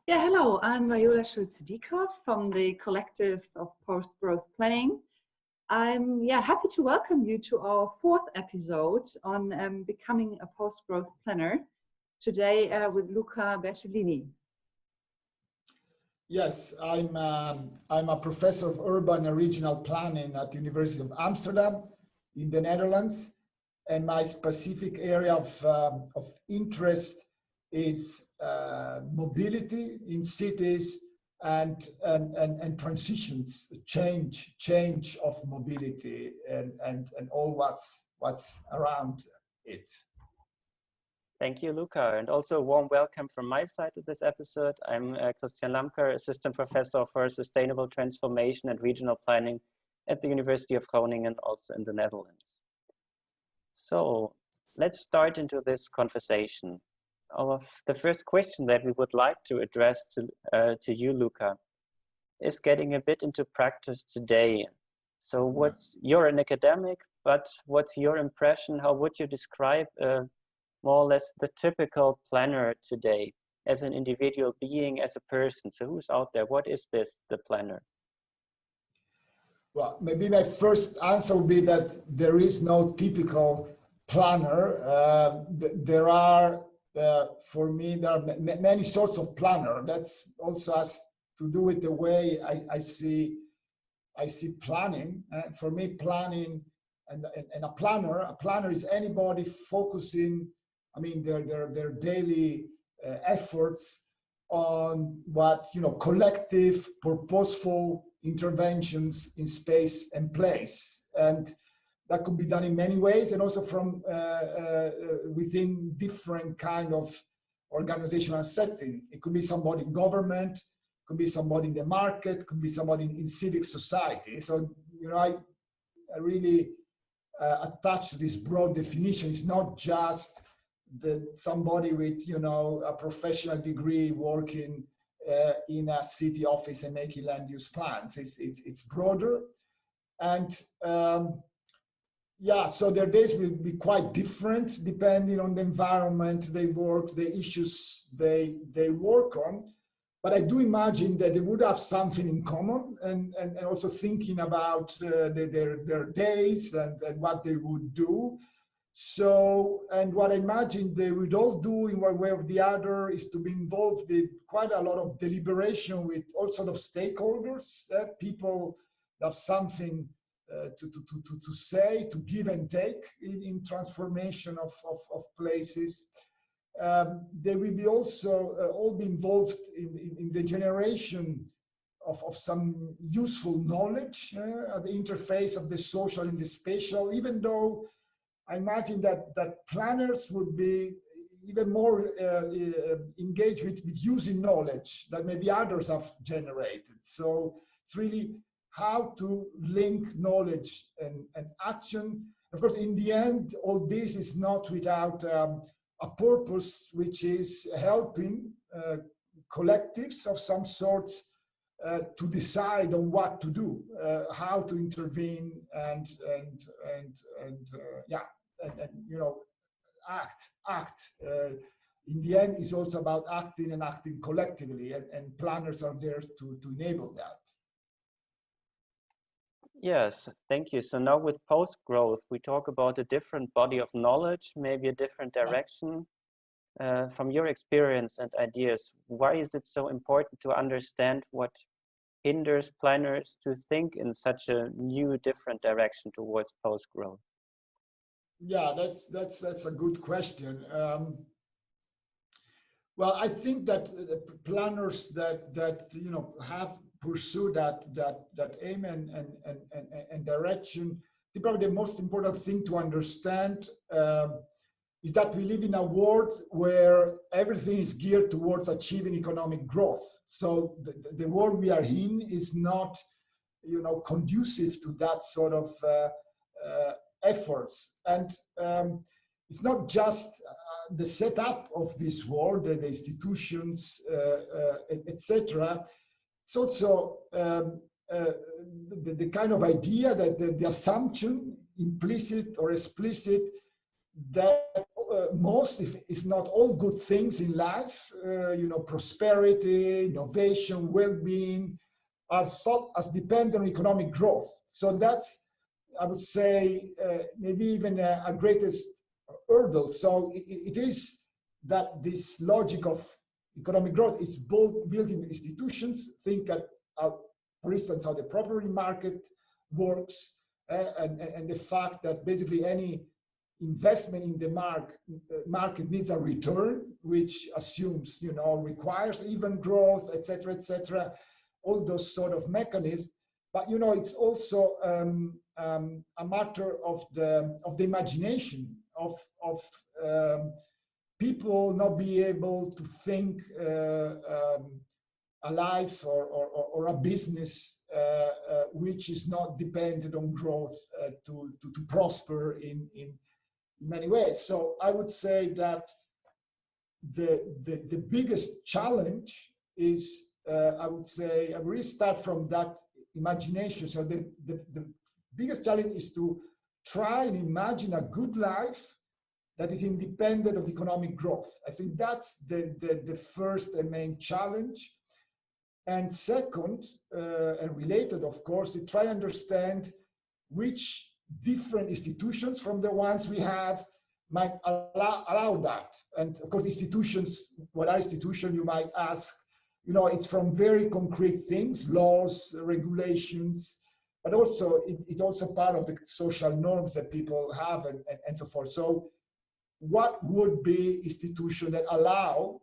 Yeah, hello, I'm Viola Schulze Dieckhoff from the Collective of Post-Growth Planning. I'm happy to welcome you to our fourth episode on becoming a post-growth planner, today with Luca Bertolini. Yes, I'm a professor of urban and regional planning at the University of Amsterdam in the Netherlands, and my specific area of interest is mobility in cities and transitions, change of mobility and all what's around it. Thank you, Luca, and also a warm welcome from my side to this episode. I'm Christian Lamker, Assistant Professor for Sustainable Transformation and Regional Planning at the University of Groningen, also in the Netherlands. So let's start into this conversation. The first question that we would like to address to you, Luca, is getting a bit into practice today. So you're an academic, but what's your impression? How would you describe more or less the typical planner today as an individual being, as a person? So who's out there? What is the planner? Well, maybe my first answer would be that there is no typical planner. There are, for me, there are many sorts of planner. That's also has to do with the way I see planning. For me, planning and a planner is anybody focusing, I mean, their daily efforts on what, collective, purposeful interventions in space and place. And that could be done in many ways, and also from within different kind of organizational setting. It could be somebody in government, could be somebody in the market, could be somebody in civic society. So, I really attach to this broad definition. It's not just somebody with, a professional degree working in a city office and making land use plans. It's broader. And so their days will be quite different depending on the environment they work, the issues they work on. But I do imagine that they would have something in common, and also thinking about their days and what they would do. So, and what I imagine they would all do in one way or the other is to be involved in quite a lot of deliberation with all sort of stakeholders, people that have something to say, to give and take in transformation of places. They will be also all be involved in the generation of some useful knowledge at the interface of the social and the spatial, even though I imagine that planners would be even more engaged with using knowledge that maybe others have generated. So it's really how to link knowledge and action. Of course, in the end, all this is not without a purpose, which is helping collectives of some sorts to decide on what to do, how to intervene, and act. In the end, it's also about acting and acting collectively, and planners are there to enable that. Yes, thank you. So now with post-growth, we talk about a different body of knowledge, maybe a different direction. From your experience and ideas, why is it so important to understand what hinders planners to think in such a new, different direction towards post-growth? Yeah, that's a good question. Well, I think that planners that have pursued that aim and direction, probably the most important thing to understand is that we live in a world where everything is geared towards achieving economic growth. So the world we are in is not, conducive to that sort of efforts. And it's not just the setup of this world, the institutions, etc. It's also the kind of idea that the assumption, implicit or explicit, that most, if not all good things in life, prosperity, innovation, well-being, are thought as dependent on economic growth. So that's, I would say, maybe even a greatest hurdle. So it is that this logic of economic growth is both built in institutions. Think at, for instance, how the property market works, and the fact that basically any investment in the market needs a return, which assumes, requires even growth, etc., all those sort of mechanisms. But it's also a matter of the imagination of people not be able to think a life or a business which is not dependent on growth to prosper in many ways. So I would say that the biggest challenge is, I would say, I really start from that imagination. So the biggest challenge is to try and imagine a good life that is independent of economic growth. I think that's the first and main challenge. And second, and related, of course, to try and understand which different institutions from the ones we have might allow that. And of course, institutions, what are institutions, you might ask, it's from very concrete things, laws, regulations, but also it's also part of the social norms that people have and so forth. So what would be institutions that allow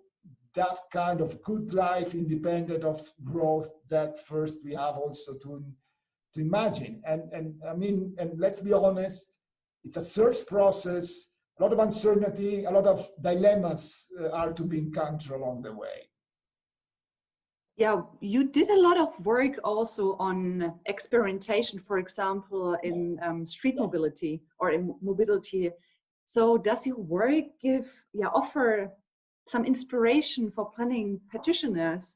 that kind of good life independent of growth? That first we have also to imagine. And I mean, and let's be honest, it's a search process, a lot of uncertainty, a lot of dilemmas are to be encountered along the way. Yeah, you did a lot of work also on experimentation, for example, in street mobility or in mobility. So does your work offer some inspiration for planning practitioners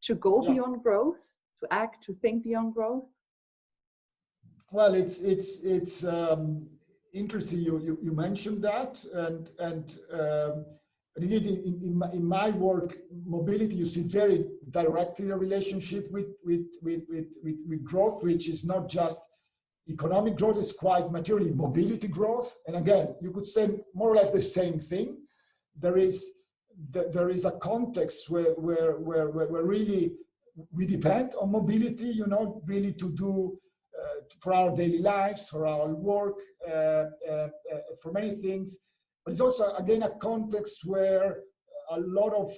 to go beyond growth, to act, to think beyond growth? Well, it's interesting you mentioned that, and indeed in my work, mobility, you see very directly a relationship with growth, which is not just economic growth, it's quite materially mobility growth. And again, you could say more or less the same thing. There is a context where really we depend on mobility, really to do for our daily lives, for our work, for many things. But it's also, again, a context where a lot of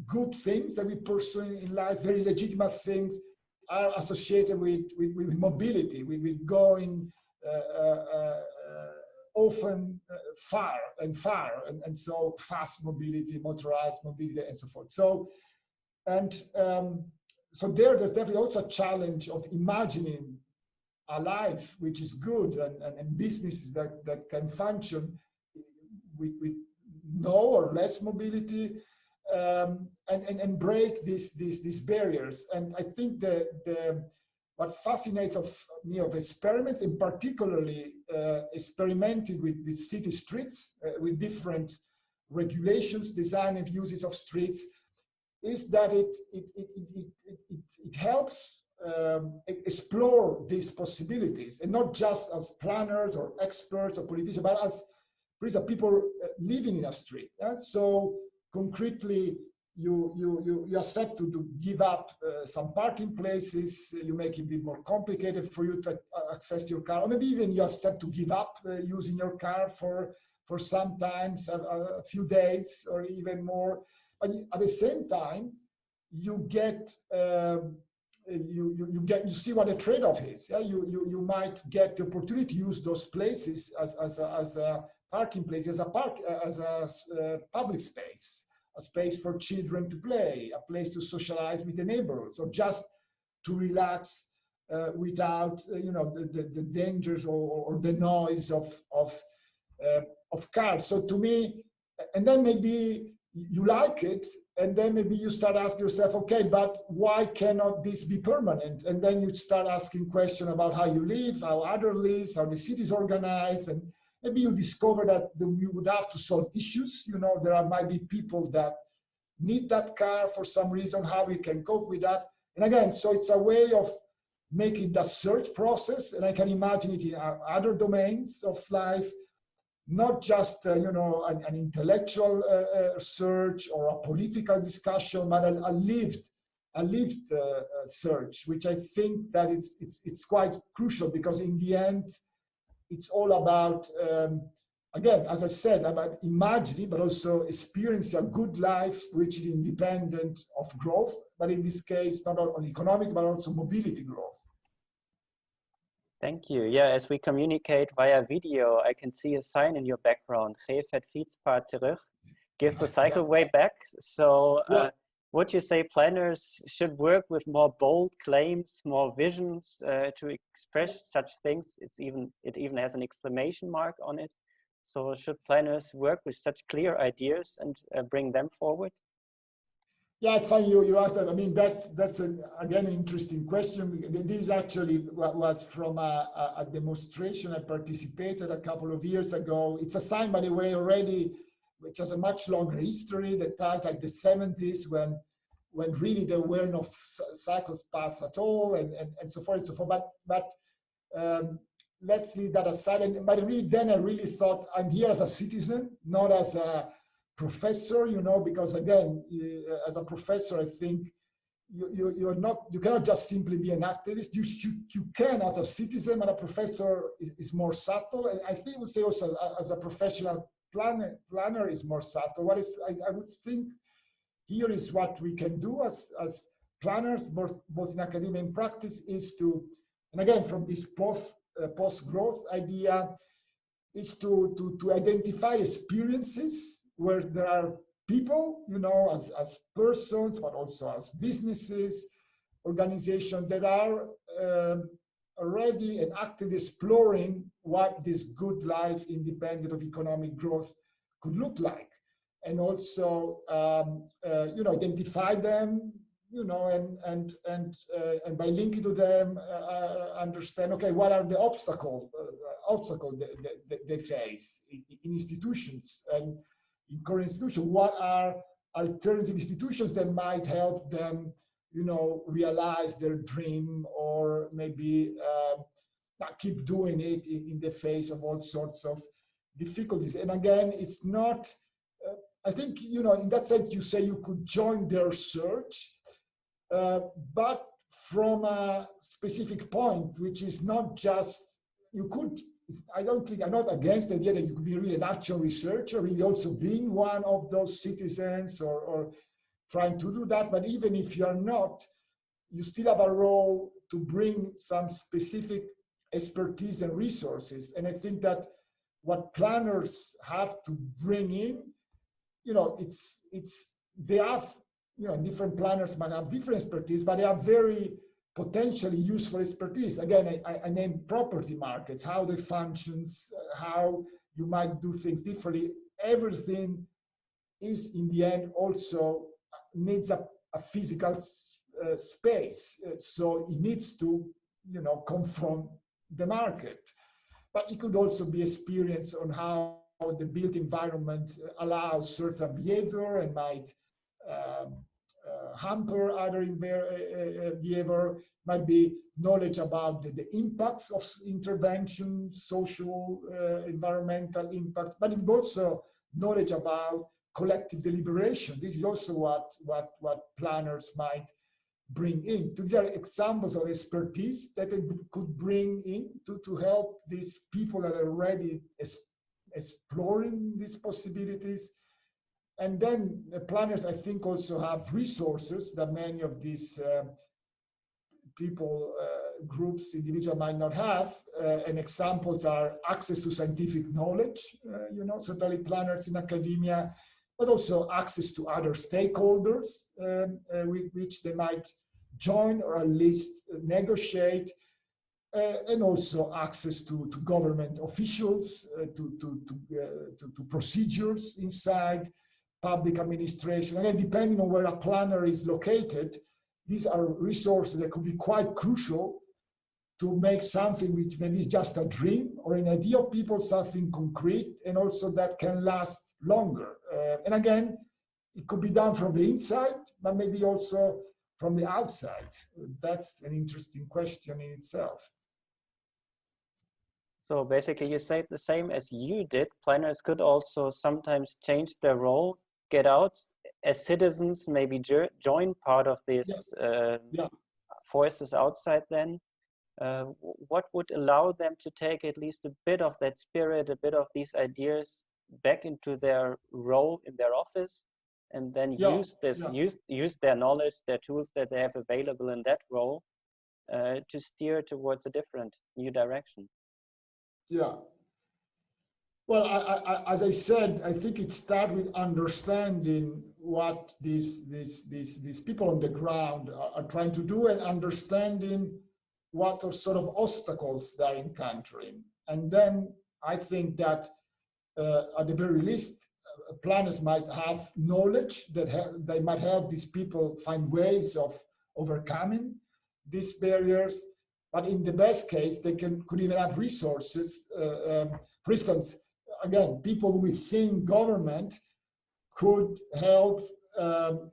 good things that we pursue in life, very legitimate things, are associated with mobility, with going often far, and so fast mobility, motorized mobility, and so forth. So, so there's definitely also a challenge of imagining a life which is good and businesses that can function with no or less mobility, and break these barriers. And I think what fascinates me of experiments, in particularly experimenting with city streets, with different regulations, design and uses of streets, is that it helps explore these possibilities, and not just as planners or experts or politicians, but as people living in a street. So concretely, you accept to give up some parking places. You make it a bit more complicated for you to access your car, or maybe even you accept to give up using your car for sometimes a few days or even more. But at the same time, you get you see what the trade-off is. Yeah? You might get the opportunity to use those places as a parking place, as a public space, a space for children to play, a place to socialize with the neighborhood, so just to relax without the dangers or the noise of cars. So to me, and then maybe you like it, and then maybe you start asking yourself, okay, but why cannot this be permanent? And then you start asking questions about how you live, how others live, how the city is organized, and maybe you discover that you would have to solve issues. You know, might be people that need that car for some reason, how we can cope with that. And again, so it's a way of making that search process, and I can imagine it in other domains of life, not just you know, an intellectual search or a political discussion, but a lived search, which I think that it's quite crucial, because in the end, it's all about again, as I said, about imagining, but also experiencing a good life, which is independent of growth, but in this case, not only economic, but also mobility growth. Thank you. Yeah, as we communicate via video, I can see a sign in your background, geef het fietspaard terug, give the cycleway back. So would you say planners should work with more bold claims, more visions to express such things? It even has an exclamation mark on it. So should planners work with such clear ideas and bring them forward? Yeah, it's funny you asked that. I mean, that's again an interesting question. This actually was from a demonstration I participated a couple of years ago. It's a sign, by the way, already, which has a much longer history, that started like the 70s, when really there were no cycle paths at all, and so forth and so forth. But let's leave that aside. But really, then I really thought, I'm here as a citizen, not as a professor, you know, because again, as a professor, I think you cannot just simply be an activist. You can as a citizen, but a professor is more subtle. And I think I would say also as a professional planner is more subtle. I would think here is what we can do as planners, both in academia and practice, is to, and again, from this post-growth idea, is to identify experiences where there are people, you know, as persons, but also as businesses, organizations that are already and actively exploring what this good life, independent of economic growth, could look like. And also, you know, identify them, you know, and by linking to them, understand, okay, what are the obstacles they face in institutions and in current institutions? What are alternative institutions that might help them, you know, realize their dream, or maybe not keep doing it in the face of all sorts of difficulties? And again, it's not, I think, you know, in that sense, you say you could join their search, but from a specific point, which is not just, you could, I don't think, I'm not against the idea that you could be really an actual researcher, really also being one of those citizens or trying to do that. But even if you're not, you still have a role to bring some specific expertise and resources. And I think that what planners have to bring in, you know, they have, you know, different planners might have different expertise, but they are very potentially useful expertise. Again, I named property markets, how they function, how you might do things differently. Everything is, in the end, also needs a physical space. So it needs to, you know, come from the market. But it could also be experience on how the built environment allows certain behavior and might hamper other behavior. Might be knowledge about the impacts of intervention, social, environmental impacts, but also knowledge about collective deliberation. This is also what planners might bring in. These are examples of expertise that they could bring in to help these people that are already exploring these possibilities. And then the planners, I think, also have resources that many of these people, groups, individuals might not have. And examples are access to scientific knowledge, you know, certainly planners in academia, but also access to other stakeholders with which they might join or at least negotiate, and also access to government officials, to procedures inside public administration. Again, depending on where a planner is located, these are resources that could be quite crucial to make something which maybe is just a dream or an idea of people, something concrete, and also that can last longer. And again, it could be done from the inside, but maybe also from the outside. That's an interesting question in itself. So basically you say the same as you did. Planners could also sometimes change their role, get out as citizens, maybe join part of these forces outside then. What would allow them to take at least a bit of that spirit, a bit of these ideas back into their role in their office, and then use their knowledge, their tools that they have available in that role to steer towards a different new direction? Yeah. Well, as I said, I think it starts with understanding what these people on the ground are trying to do, and understanding what are sort of obstacles they're encountering. And then I think that at the very least, planners might have knowledge that they might help these people find ways of overcoming these barriers. But in the best case, they could even have resources. For instance, again, people within government could help,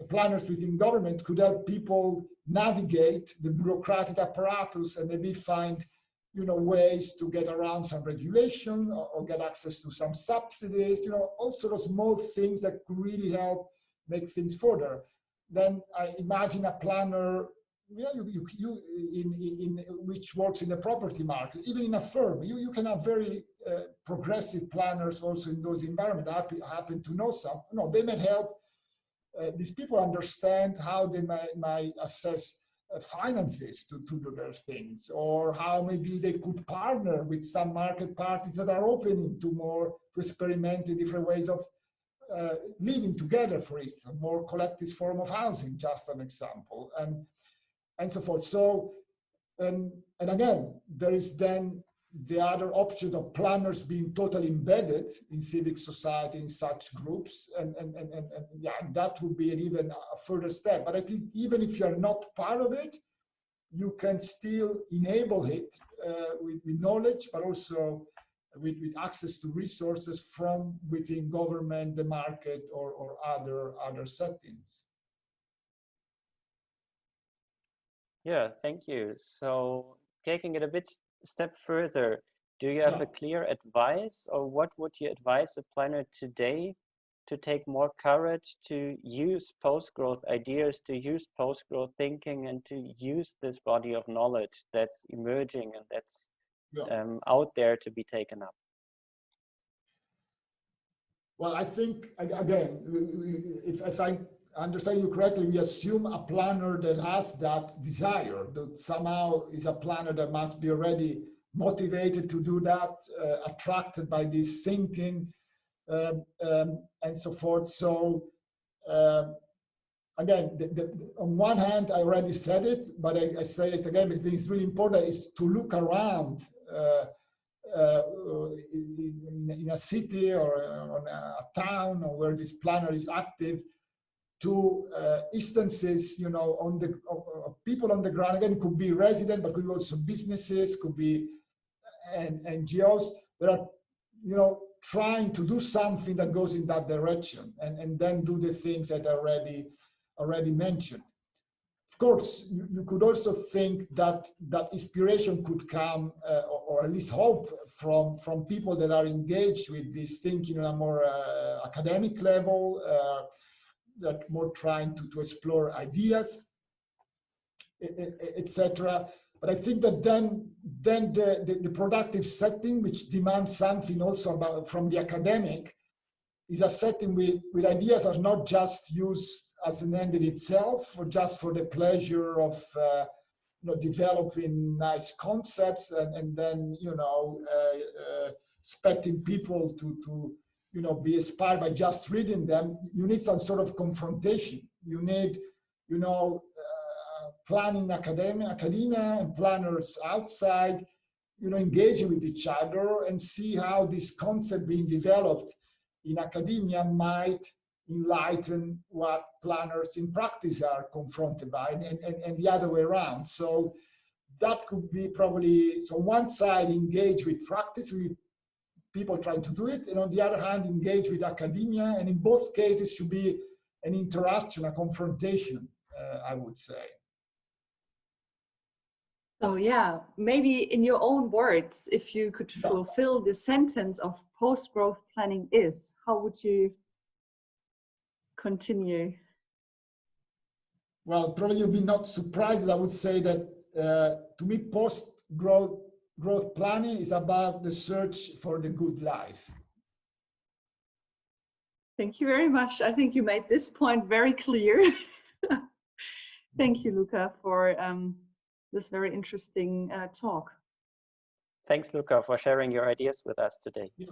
planners within government could help people navigate the bureaucratic apparatus and maybe find, ways to get around some regulation or get access to some subsidies, all sort of small things that could really help make things further. Then I imagine a planner, which works in the property market, even in a firm. You can have very progressive planners also in those environments. I happen to know some. They may help these people understand how they might assess finances to do their things, or how maybe they could partner with some market parties that are opening to experiment in different ways of living together, for instance, more collective form of housing, just an example, and so forth. So, and again, there is then the other option of planners being totally embedded in civic society in such groups, and that would be even a further step. But I think even if you're not part of it, you can still enable it with knowledge, but also with access to resources from within government, the market, or other settings. Yeah, thank you. So taking it a step further, do you have a clear advice, or what would you advise a planner today to take more courage to use post-growth ideas, to use post-growth thinking, and to use this body of knowledge that's emerging and that's out there to be taken up? Well, I think, again, if I understand you correctly, we assume a planner that has that desire, that somehow is a planner that must be already motivated to do that, attracted by this thinking, and so forth. So again, on one hand, I already said it, but I say it again because it's really important, is to look around in a city or on a town or where this planner is active, to instances, on the people on the ground. Again, it could be resident, but could be also businesses, could be NGOs that are, trying to do something that goes in that direction, and then do the things that I already mentioned. Of course, you could also think that inspiration could come, or at least hope, from people that are engaged with this thinking on a more academic level, that more trying to explore ideas, etc. But I think that then the productive setting, which demands something also from the academic, is a setting with ideas are not just used as an end in itself, or just for the pleasure of developing nice concepts and then expecting people to be inspired by just reading them. You need some sort of confrontation. You need, planning academia and planners outside, engaging with each other and see how this concept being developed in academia might enlighten what planners in practice are confronted by, and the other way around. So that could be probably, so one side engage with practice, with people trying to do it, and on the other hand, engage with academia. And in both cases should be an interaction, a confrontation, I would say. So yeah, maybe in your own words, if you could fulfill the sentence of post-growth planning is, how would you continue? Well, probably you'll be not surprised that I would say that to me, post-growth planning is about the search for the good life. Thank you very much. I think you made this point very clear. Thank you, Luca, for this very interesting talk. Thanks, Luca, for sharing your ideas with us today. Yeah.